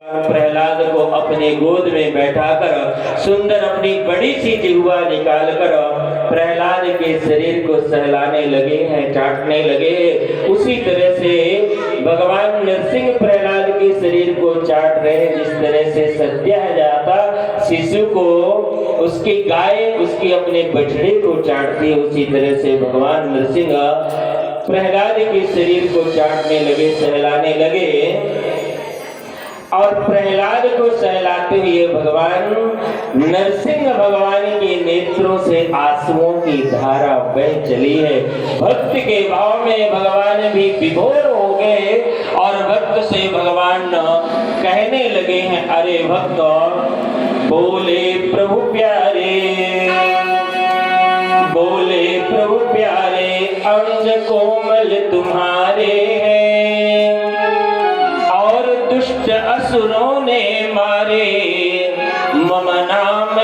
प्रहलाद को अपने गोद में बैठाकर सुंदर अपनी बड़ी सी जिह्वा निकालकर प्रहलाद के शरीर को सहलाने लगे हैं, चाटने लगे। उसी तरह से भगवान नरसिंह प्रहलाद के शरीर को चाट रहे हैं। जिस तरह से सद्योजात शिशु को उसकी गाय उसकी अपने बछड़े को चाटती है, उसी तरह से भगवान नरसिंह प्रहलाद के शरीर को चाटने लगे, सहलाने लगे। और प्रहलाद को सहलाते हुए भगवान नरसिंह भगवान के नेत्रों से आंसुओं की धारा बह चली है। भक्त के भाव में भगवान भी विभोर हो गए और भक्त से भगवान कहने लगे हैं, अरे भक्त बोले प्रभु प्यारे, बोले प्रभु प्यारे, अंग कोमल तुम्हारे हैं और दुष्ट असुरों ने मारे, मम नाम